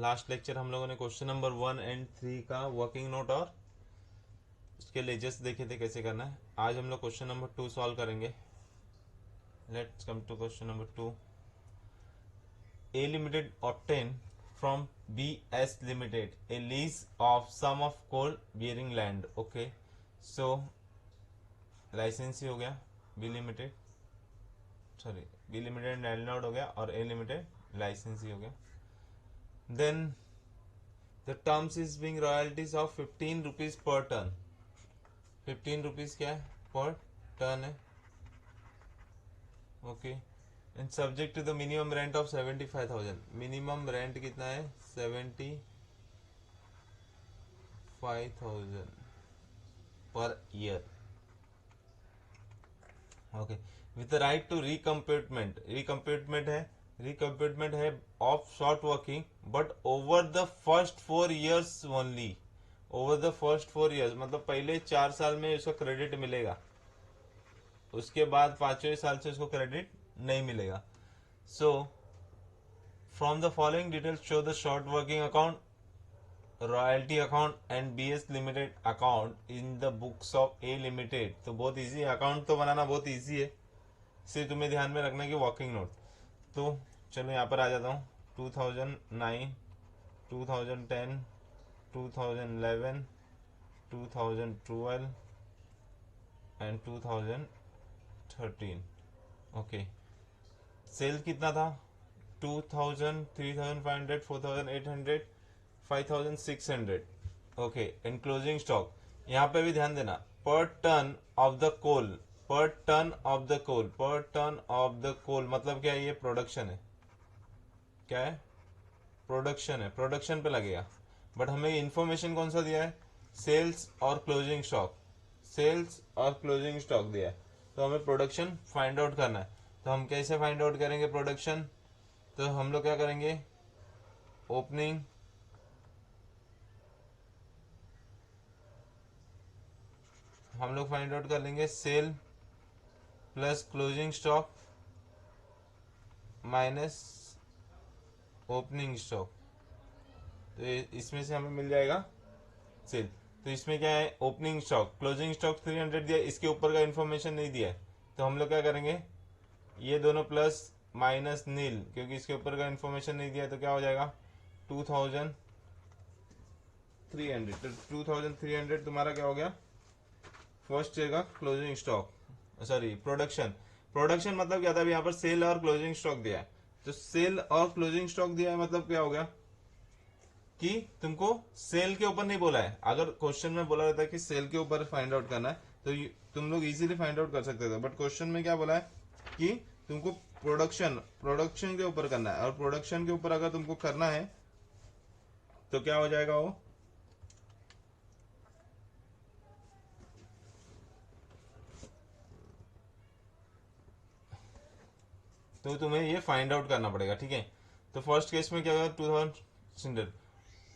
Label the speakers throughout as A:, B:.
A: Last lecture हम लोगों ने क्वेश्चन नंबर 1 और 3 का वर्किंग नोट और उसके लेजेस देखे थे कैसे करना है। आज हम लोग क्वेश्चन नंबर 2 सॉल्व करेंगे। Let's come to question number 2। A Limited obtained from BS Limited a lease of sum of coal bearing land. Okay, so लाइसेंसी हो गया B Limited, sorry B Limited landlord हो गया और A Limited लाइसेंसी हो गया। Then the terms is being royalties of 15 rupees per ton। 15 rupees क्या है पर टन है। Okay, and subject to the minimum rent of 75,000। Minimum rent कितना है 75,000 per year. Okay, with right to recomputement. Recomputement है of short working but over the first 4 years only. Over the first 4 years मतलब पहले 4 साल में उसका credit मिलेगा, उसके बाद 5वें साल से उसको क्रेडिट नहीं मिलेगा। So from the following details show the short working account, royalty account and BS limited account in the books of A limited. तो बहुत इजी, अकाउंट तो बनाना बहुत इजी है, सिर्फ तुम्हें ध्यान में रखना कि वर्किंग नोट। तो चलो यहाँ पर आ जाता हूँ। 2009, 2010, 2011, 2012 एंड 2013। ओके, सेल कितना था 2000, 3500, 4800, 5600। ओके, एंड क्लोजिंग स्टॉक यहाँ पे भी ध्यान देना, पर टन ऑफ द कोल, पर टन ऑफ द कोल, पर टन ऑफ द कोल मतलब क्या है, ये प्रोडक्शन है। क्या है, प्रोडक्शन है, प्रोडक्शन पे लगेगा। बट हमें इंफॉर्मेशन कौन सा दिया है, सेल्स और क्लोजिंग स्टॉक। सेल्स और क्लोजिंग स्टॉक दिया है, तो हमें प्रोडक्शन फाइंड आउट करना है। तो हम कैसे फाइंड आउट करेंगे प्रोडक्शन, तो हम लोग क्या करेंगे, ओपनिंग हम लोग फाइंड आउट कर लेंगे sale plus closing stock minus opening stock. तो इसमें से हमें मिल जाएगा सेल। तो इसमें क्या है, ओपनिंग स्टॉक, क्लोजिंग स्टॉक 300 दिया, इसके ऊपर का इंफॉर्मेशन नहीं दिया है। तो हम लोग क्या करेंगे, ये दोनों प्लस माइनस नील, क्योंकि इसके ऊपर का इंफॉर्मेशन नहीं दिया। तो क्या हो जाएगा 2300। तो 2300 तुम्हारा क्या हो गया, फर्स्ट जगह closing stock, sorry production. Production मतलब क्या था, यहाँ पर सेल और क्लोजिंग स्टॉक दिया है। तो सेल और क्लोजिंग स्टॉक दिया है मतलब क्या हो गया कि तुमको सेल के ऊपर नहीं बोला है। अगर क्वेश्चन में बोला रहता है कि सेल के ऊपर फाइंड आउट करना है तो तुम लोग इजीली फाइंड आउट कर सकते थे। बट क्वेश्चन में क्या बोला है कि तुमको प्रोडक्शन के ऊपर करना है, और प्रोडक्शन के ऊपर अगर तुमको करना है तो क्या हो जाएगा वो, तो तुम्हें ये फाइंड आउट करना पड़ेगा। ठीक है, तो फर्स्ट केस में क्या होगा 2000।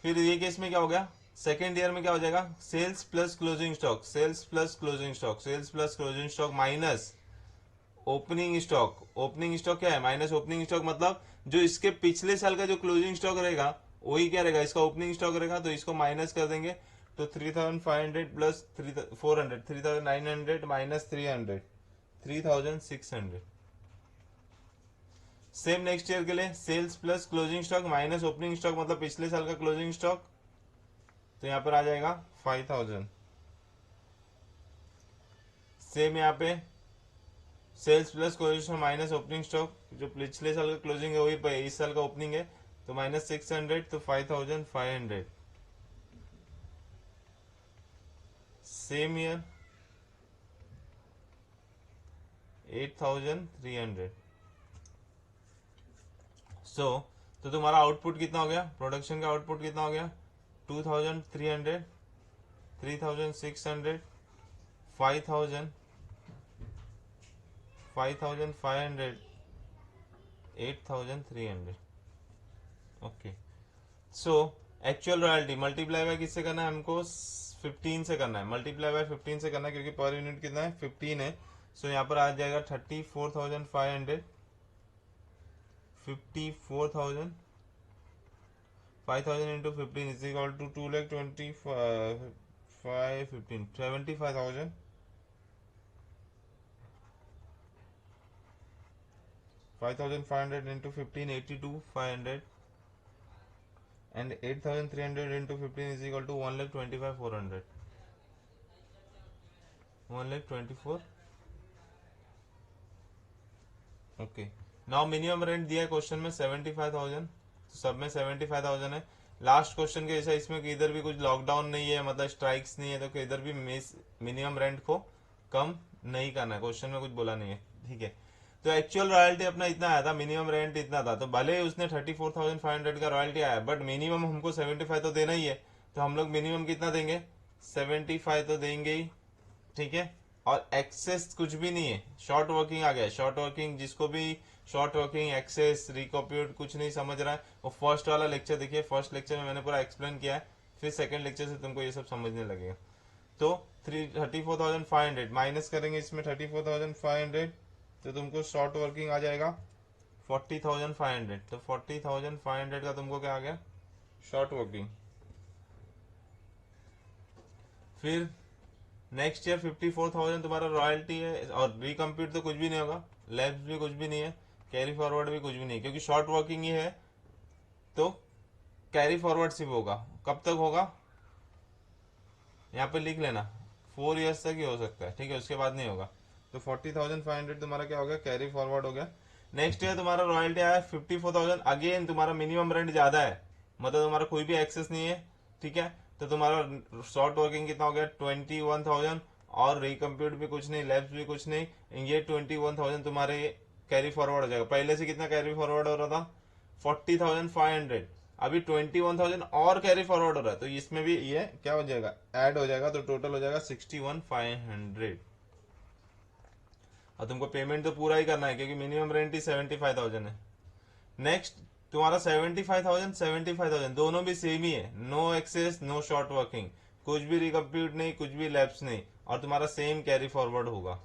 A: फिर ये केस में क्या हो गया, सेकेंड ईयर में क्या हो जाएगा, sales plus closing stock, sales plus closing stock, sales plus closing stock minus opening stock. Opening stock क्या है, माइनस ओपनिंग स्टॉक मतलब जो इसके पिछले साल का जो क्लोजिंग स्टॉक रहेगा वही क्या रहेगा, इसका ओपनिंग स्टॉक रहेगा। तो इसको माइनस कर देंगे, तो 3500 plus 400, 3900 minus 300, 3600। Same next year के लिए sales plus closing stock minus opening stock मतलब पिछले साल का क्लोजिंग स्टॉक, तो यहां पर आ जाएगा 5000। सेम यहाँ पे sales plus closing stock minus opening stock, जो पिछले साल का क्लोजिंग है वही इस साल का ओपनिंग है, तो माइनस 600, तो 5500। Same year 8300। सो तो तुम्हारा आउटपुट कितना हो गया, प्रोडक्शन का आउटपुट कितना हो गया 2300, 3600, 5000, 5500, 8300। Okay, so actual royalty multiply by किससे करना है, हमको 15 से करना है, मल्टीप्लाई बाय 15 से करना है, क्योंकि पर यूनिट कितना है 15 है। सो यहाँ पर आ जाएगा 34,500, 54,000 5,000 into 15 is equal to 2,25,515 75,000. 5,500 into 15 82,500 and 8,300 into 15 is equal to 1,25,400. 1,24,000. Okay, now minimum rent दिया है क्वेश्चन में 75,000, सब में 75,000 है। लास्ट क्वेश्चन के जैसा इसमें कि इधर भी कुछ लॉकडाउन नहीं है, मतलब स्ट्राइक्स नहीं है, तो इधर भी मिनिमम रेंट को कम नहीं करना है, क्वेश्चन में कुछ बोला नहीं है, ठीक है। तो एक्चुअल रॉयल्टी अपना इतना आया था, मिनिमम रेंट इतना था, तो भले ही उसने 34,500 का रॉयल्टी आया, बट मिनिमम हमको 75 तो देना ही है, तो हम लोग मिनिमम कितना देंगे, 75 तो देंगे ही, ठीक है। और एक्सेस कुछ भी नहीं है, शॉर्ट वर्किंग आ गया, शॉर्ट वर्किंग जिसको भी शॉर्ट वर्किंग एक्सेस रिकॉम्प्यूट कुछ नहीं समझ रहा है, वो फर्स्ट वाला लेक्चर देखिए, फर्स्ट लेक्चर में मैंने पूरा एक्सप्लेन किया है, फिर सेकंड लेक्चर से तुमको ये सब समझने लगेगा। तो 34,500 माइनस करेंगे इसमें 34,500, तो तुमको शॉर्ट वर्किंग आ जाएगा 40,500, तो 40,500 का तुमको क्या आ गया, शॉर्ट वर्किंग। फिर नेक्स्ट ईयर 54,000 तुम्हारा रॉयल्टी है, और रिकम्प्यूट तो कुछ भी नहीं होगा, लैब्स भी कुछ भी नहीं है, कैरी फॉरवर्ड भी कुछ भी नहीं है, क्योंकि शॉर्ट वर्किंग ही है, तो कैरी फॉरवर्ड सिर्फ होगा। कब तक होगा, यहाँ पे लिख लेना, 4 ईयर्स तक ही हो सकता है, ठीक है, उसके बाद नहीं होगा। तो 40,500 तुम्हारा क्या हो गया, कैरी फॉरवर्ड हो गया। नेक्स्ट ईयर तुम्हारा रॉयल्टी आया 54,000, अगेन तुम्हारा मिनिमम रेंट ज्यादा है, मतलब तुम्हारा कोई भी एक्सेस नहीं है, ठीक है, तो तुम्हारा शॉर्ट वर्किंग कितना हो गया 21,000, और रिकम्प्यूट भी कुछ नहीं, लैब्स भी कुछ नहीं, ये 21,000 तुम्हारे कैरी फॉरवर्ड हो जाएगा। पहले से कितना कैरी फॉरवर्ड हो रहा था 40,500, अभी 21,000 और कैरी फॉरवर्ड हो रहा है, तो इसमें भी ये क्या हो जाएगा, ऐड हो जाएगा, तो टोटल हो जाएगा 61,500। और तुमको पेमेंट तो पूरा ही करना है, क्योंकि मिनिमम रेंट ही 75,000 है। नेक्स्ट तुम्हारा 75,000 75,000 दोनों भी सेम ही है, no excess no short working, कुछ भी रिकम्प्यूट नहीं, कुछ भी लैब्स नहीं, और तुम्हारा सेम कैरी फॉरवर्ड होगा।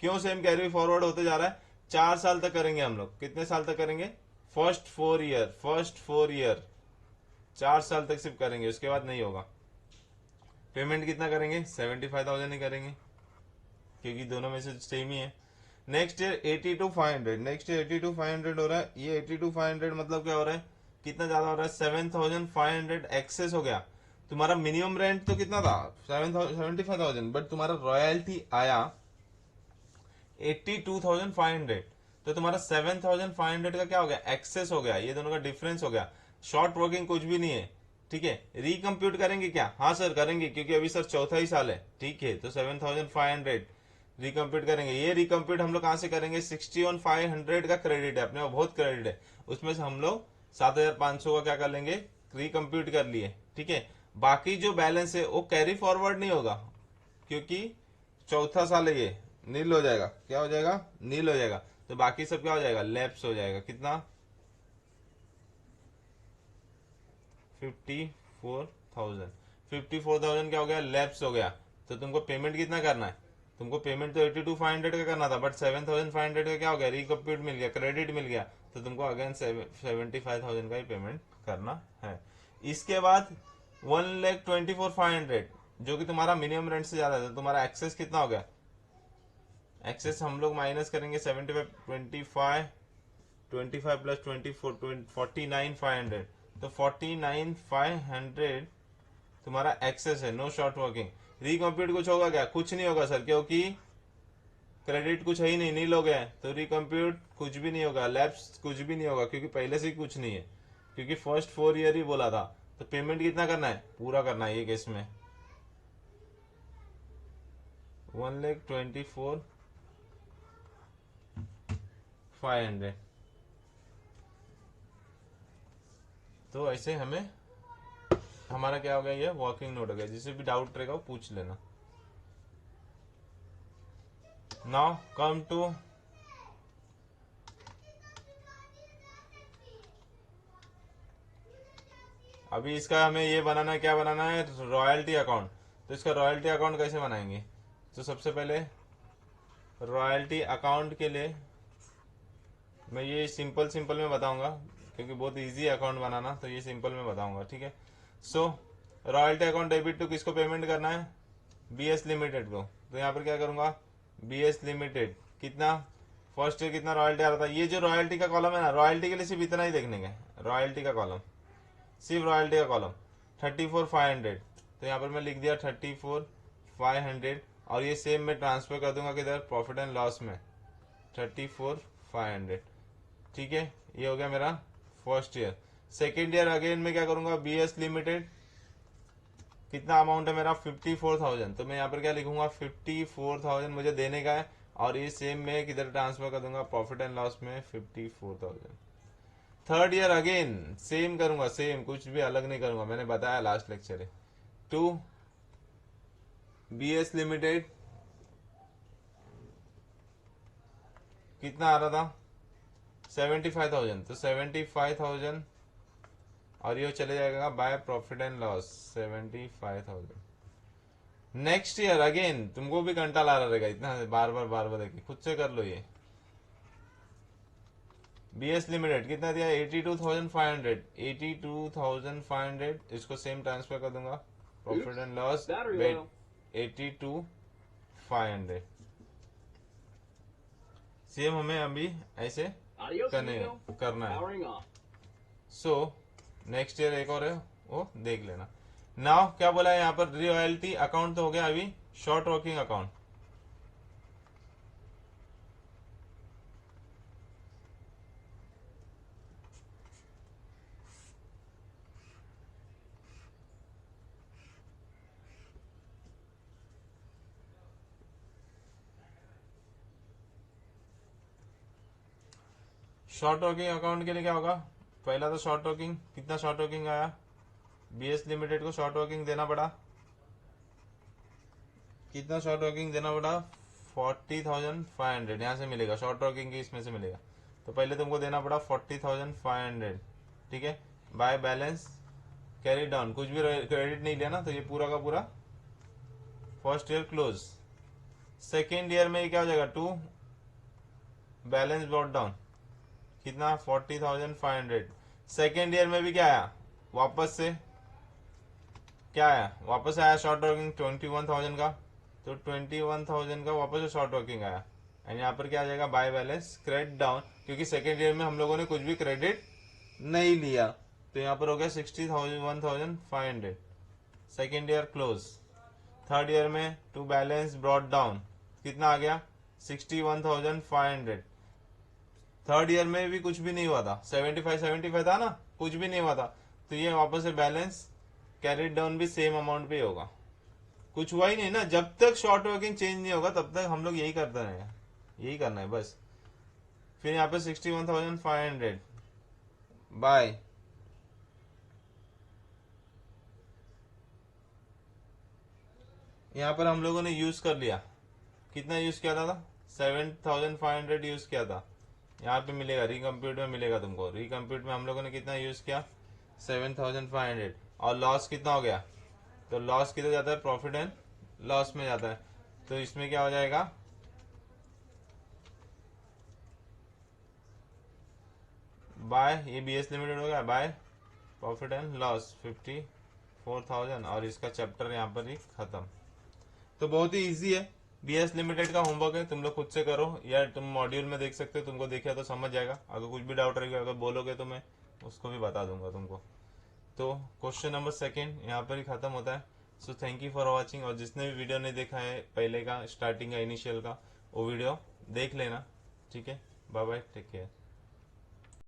A: क्यों सेम कैरी फॉरवर्ड होते जा रहा है, 4 साल तक करेंगे हम लोग, कितने साल तक करेंगे, फर्स्ट 4 ईयर 4 साल तक सिर्फ करेंगे, उसके बाद नहीं होगा। पेमेंट कितना करेंगे, 75,000 ही करेंगे, क्योंकि दोनों में से सेम ही है। नेक्स्ट ईयर 82,500, नेक्स्ट ईयर 82,500 हो रहा है, ये 82,500 मतलब क्या हो रहा है, कितना ज्यादा हो रहा है, 7,500 एक्सेस हो गया। तुम्हारा मिनिमम रेंट तो कितना था 75,000, बट तुम्हारा रॉयल्टी आया 82,500, तो तुम्हारा 7,500 का क्या हो गया, एक्सेस हो गया, ये दोनों का डिफरेंस हो गया। शॉर्ट वर्किंग कुछ भी नहीं है, ठीक है। रिकम्प्यूट करेंगे क्या, हाँ सर करेंगे, क्योंकि अभी सर चौथा ही साल है, ठीक है, तो 7,500 रिकम्प्यूट करेंगे। ये रिकम्प्यूट हम लोग कहां से करेंगे, 61,500 का क्रेडिट है अपने, बहुत क्रेडिट है, उसमें से हम लोग 7,500 का क्या कर लेंगे, रिकम्प्यूट कर लिए, ठीक है। बाकी जो बैलेंस है वो कैरी फॉरवर्ड नहीं होगा, क्योंकि चौथा साल है, ये नील हो जाएगा, क्या हो जाएगा, नील हो जाएगा, तो बाकी सब क्या हो जाएगा, लैप्स हो जाएगा। कितना, 54,000, 54,000 क्या हो गया, लैप्स हो गया। तो तुमको पेमेंट कितना करना है, तुमको पेमेंट तो 82,500 का करना था, बट 7,500 का क्या हो गया, रिकम्प्यूट मिल गया, क्रेडिट मिल गया, तो तुमको अगेन 75,000 का ही पेमेंट करना है। इसके बाद 1,24,500 जो कि तुम्हारा मिनिमम रेंट से ज्यादा है, तुम्हारा एक्सेस कितना हो गया, एक्सेस हम लोग माइनस करेंगे 75 25 प्लस 24 49,500, तो 49,500 तुम्हारा एक्सेस है, नो शॉर्ट वर्किंग। रिकम्प्यूट कुछ होगा क्या, कुछ नहीं होगा सर, क्योंकि क्रेडिट कुछ है ही नहीं, नील हो गया, तो रिकम्प्यूट कुछ भी नहीं होगा, लैप्स कुछ भी नहीं होगा, क्योंकि पहले से ही कुछ नहीं है, क्योंकि फर्स्ट 4 ईयर ही बोला था। तो पेमेंट कितना करना है, पूरा करना है ये केस में, 1,24,500। तो ऐसे हमें हमारा क्या हो गया, ये वर्किंग नोट हो गया। जिसे भी डाउट रहेगा वो पूछ लेना। नाउ कम टू अभी इसका हमें ये बनाना है, क्या बनाना है, रॉयल्टी अकाउंट। तो इसका रॉयल्टी अकाउंट कैसे बनाएंगे, तो सबसे पहले रॉयल्टी अकाउंट के लिए मैं ये सिंपल में बताऊंगा। क्योंकि बहुत इजी है अकाउंट बनाना, तो ये सिंपल मैं बताऊंगा, ठीक है। सो रॉयल्टी अकाउंट डेबिट टू किसको पेमेंट करना है, बीएस लिमिटेड को। तो यहाँ पर क्या करूंगा, बीएस लिमिटेड कितना, फर्स्ट ईयर कितना रॉयल्टी आ रहा था, ये जो रॉयल्टी का कॉलम है ना, रॉयल्टी के लिए सिर्फ इतना ही देखने का, रॉयल्टी का कॉलम, सिर्फ रॉयल्टी का कॉलम 34,500। तो यहाँ पर मैं लिख दिया 34,500 और ये सेम मैं ट्रांसफर कर दूंगा किधर, प्रॉफिट एंड लॉस में 34,500, ठीक है। ये हो गया मेरा first year. Second year again मैं क्या करूंगा, बीएस लिमिटेड कितना अमाउंट है मेरा 54,000, तो मैं यहाँ पर क्या लिखूंगा 54,000 मुझे देने का है, और ये सेम मैं किधर ट्रांसफर कर दूंगा, प्रॉफिट एंड लॉस में 54,000। थर्ड ईयर अगेन सेम करूंगा, सेम, कुछ भी अलग नहीं करूंगा, मैंने बताया लास्ट लेक्चर है। टू बीएस लिमिटेड कितना आ रहा था 75,000, तो 75,000 और ये चले जाएगा by profit and loss 75,000। Next year again तुमको भी कंटा ला रहेगा इतना बार बार देखिए, खुद से कर लो ये। बीएस लिमिटेड कितना दिया 82,500, 82,500 इसको सेम ट्रांसफर कर दूंगा, प्रॉफिट एंड लॉस 82,500। सेम हमें अभी ऐसे करना है। सो नेक्स्ट ईयर एक और है वो देख लेना। नाउ क्या बोला है यहाँ पर, रॉयल्टी अकाउंट तो हो गया अभी, short working account. Short working account के लिए क्या होगा, पहला तो शॉर्ट वर्किंग, कितना शॉर्ट वर्किंग आया, बीएस लिमिटेड को शॉर्ट वर्किंग देना पड़ा, कितना शॉर्ट वर्किंग देना पड़ा 40,500 यहाँ से मिलेगा, शॉर्ट वर्किंग की इसमें से मिलेगा। तो पहले तुमको देना पड़ा 40,500, ठीक है। बाय बैलेंस कैरी डाउन, कुछ भी क्रेडिट नहीं लिया ना, तो ये पूरा का पूरा first year close. Second year में क्या हो जाएगा, टू बैलेंस ब्रॉट डाउन कितना 40,500। सेकेंड ईयर में भी क्या आया, वापस से क्या आया, वापस आया शॉर्ट वर्किंग 21,000 का, तो 21,000 का वापस से शॉर्ट वर्किंग आया। एंड यहाँ पर क्या आ जाएगा, बाय बैलेंस क्रेडिट डाउन, क्योंकि सेकेंड ईयर में हम लोगों ने कुछ भी क्रेडिट नहीं लिया, तो यहाँ पर हो गया 61,500, second year close. Third year में टू बैलेंस ब्रॉट डाउन कितना आ गया 61,500। थर्ड ईयर में भी कुछ भी नहीं हुआ था, 75 था ना, कुछ भी नहीं हुआ था, तो ये वापस से बैलेंस कैरिड डाउन भी सेम अमाउंट पे होगा, कुछ हुआ ही नहीं ना। जब तक शॉर्ट वर्किंग चेंज नहीं होगा तब तक हम लोग यही करते रहेंगे, यही करना है बस। फिर यहाँ पे 61,500 बाय यहाँ पर हम लोगों ने यूज कर लिया, कितना यूज किया था 7,500 यूज किया था। यहाँ पे मिलेगा रिकम्प्यूट में, मिलेगा तुमको रिकम्प्यूट में हम लोगों ने कितना यूज किया 7,500, और लॉस कितना हो गया, तो लॉस किधर जाता है, प्रॉफिट एंड लॉस में जाता है। तो इसमें क्या हो जाएगा, बाय ये बीएस लिमिटेड हो गया, बाय प्रॉफिट एंड लॉस 54,000, और इसका चैप्टर यहाँ पर ही खत्म। तो बहुत ही इजी है, बीएस लिमिटेड का होमवर्क है, तुम लोग खुद से करो, या तुम मॉड्यूल में देख सकते हो, तुमको देखा तो समझ जाएगा। अगर कुछ भी डाउट रहेगा, अगर बोलोगे तो मैं उसको भी बता दूंगा तुमको। तो क्वेश्चन नंबर सेकंड यहाँ पर ही खत्म होता है। So thank you for watching, और जिसने भी वीडियो नहीं देखा है पहले का, स्टार्टिंग का, इनिशियल का, वो वीडियो देख लेना, ठीक है। Bye bye, take care.